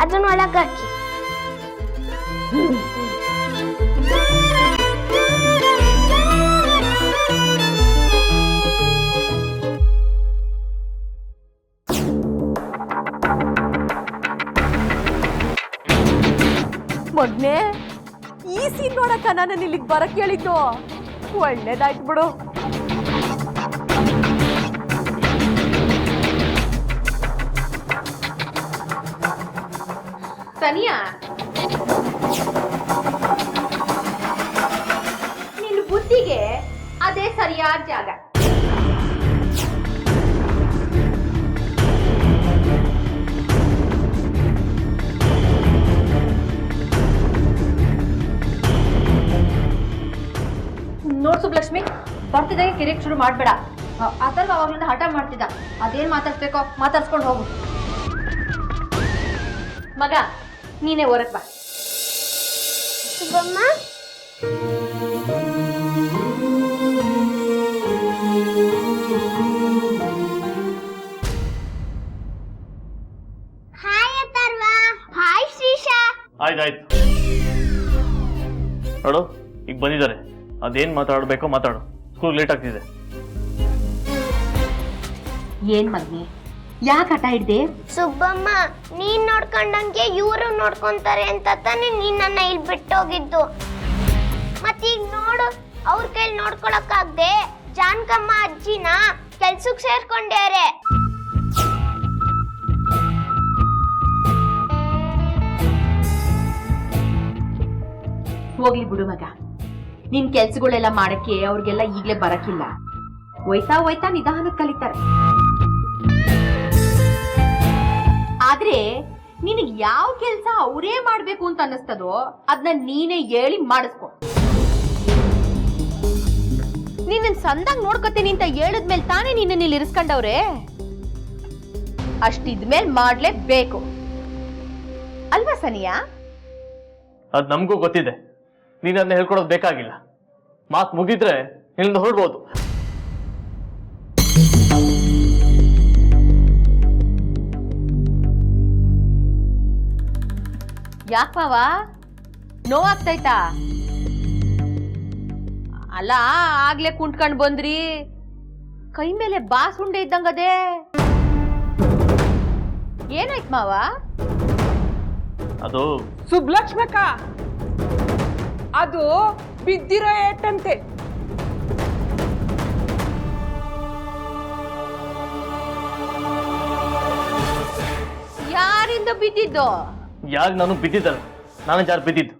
ಅದನ್ನ ಒಳಗೆ ಹಾಕಿ. ಮೊನ್ನೆ ಈ ಸೀನ್ ನೋಡಕ್ಕ ನಾನು ಇಲ್ಲಿಗೆ ಬರಕ್ ಹೇಳಿದ್ದು. ಒಳ್ಳೇದಾಯ್ತು ಬಿಡು. ಸನಿಯಾ, ನಿನ್ನ ಬುದ್ಧಿಗೆ ಅದೇ ಸರಿಯಾದ ಜಾಗ. ನೋಡ್ ಸುಬ್ಲಕ್ಷ್ಮಿ, ಬರ್ತಿದ್ದಾಗೆ ಕಿರಿಕ್ ಶುರು ಮಾಡ್ಬೇಡ. ಅಥರ್ವ ಅವಾಗ್ಲಿಂದ ಹಠ ಮಾಡ್ತಿದ್ದ. ಅದೇನ್ ಮಾತಾಡ್ಸ್ಬೇಕೋ ಮಾತಾಡ್ಸ್ಕೊಂಡು ಹೋಗು. ಮಗ, ನೀನೇ ಹೊರಗ್ ಬಾ. ಸುಬ್ಬಮ್ಮ, ಹಾಯ್ ಅಥರ್ವ. ಹಾಯ್ ಶ್ರೀಶಾ. ಆಯ್ತಾಯ್ತು ನೋಡು, ಈಗ ಬಂದಿದ್ದಾರೆ. ಅದೇನ್ ಮಾತಾಡ್ಬೇಕೋ ಮಾತಾಡು. ಸ್ಕೂಲ್ ಲೇಟ್ ಆಗ್ತಿದೆ. ಏನ್ ಮಗ್ನಿ, ಯಾಕೆ ಹಠ ಹಿಡ್ದೆ? ಸುಬ್ಬಮ್ಮ, ನೀನ್ ನೋಡ್ಕೊಂಡಂಗೆ ಇವರು ನೋಡ್ಕೊಂತಾರೆ ಅಂತ ತಾನೇ ನೀನ್ ನನ್ನ ಇಲ್ಲಿ ಬಿಟ್ಟೋಗಿದ್ದು. ಮತ್ತೀಗ ನೋಡು, ಅವ್ರ ಕೈಲಿ ನೋಡ್ಕೊಳಕ್ಕಾಗ್ದೆ ಜಾನ್ಕಮ್ಮ ಅಜ್ಜಿನ ಕೆಲ್ಸಕ್ ಸೇರ್ಕೊಂಡ್ಯಾರೆ. ಹೋಗ್ಲಿ ಬಿಡು ಮಗ, ನಿನ್ ಕೆಲ್ಸಗಳೆಲ್ಲ ಮಾಡಕ್ಕೆ ಅವ್ರಿಗೆಲ್ಲ ಈಗ್ಲೇ ಬರಕಿಲ್ಲ. ಹೋಯ್ತಾ ಹೋಯ್ತಾ ನಿಧಾನಕ್ಕೆ ಕಲಿತಾರೆ. ಆದ್ರೆ ನಿನಗ್ ಯಾವ ಕೆಲ್ಸ ಅವರೇ ಮಾಡ್ಬೇಕು ಅಂತ ಅನ್ನಿಸ್ತದೋ ಅದನ್ನ ನೀನೇ ಹೇಳಿ ಮಾಡಿಸ್ಕೊ. ನಿನ್ನ ಸಂದಾಗ ನೋಡ್ಕೊತೀನಿ ಅಂತ ಹೇಳಿದ್ಮೇಲೆ ತಾನೇ ನಿನ್ನ ಇಲ್ಲಿ ಇರಿಸ್ಕೊಂಡವ್ರೆ. ಅಷ್ಟಿದ್ಮೇಲೆ ಮಾಡ್ಲೇಬೇಕು ಅಲ್ವಾ ಸನಿಯಾ? ಅದ್ ನಮಗೂ ಗೊತ್ತಿದೆ. ನೀನ್ ಅದನ್ನ ಹೇಳ್ಕೊಡೋದು ಬೇಕಾಗಿಲ್ಲ. ಮಾತು ಮುಗಿದ್ರೆ ಇಲ್ಲಿಂದ ಹೊರಡ್ಬೋದು. ಯಾಕ ಮಾವ, ನೋವಾಗ್ತೈತಾ? ಅಲ್ಲ, ಆಗ್ಲೇ ಕುಂಟ್ಕೊಂಡ್ ಬಂದ್ರಿ, ಕೈ ಮೇಲೆ ಬಾಸುಂಡೆ ಇದ್ದಂಗದೆ. ಏನಾಯ್ತು ಮಾವ? ಅದು ಸುಬ್ಲಕ್ಷ್ಮಕ್ಕ, ಅದು ಬಿದ್ದಿರೋ ಏಟಂತೆ. ಯಾರಿಂದ ಬಿದ್ದಿದ್ದು? ಯಾರು ನಾನು ಬಿದ್ದಿದ್ದಲ್ಲ, ನಾನು ಯಾರು ಬಿದ್ದಿದ್ದು.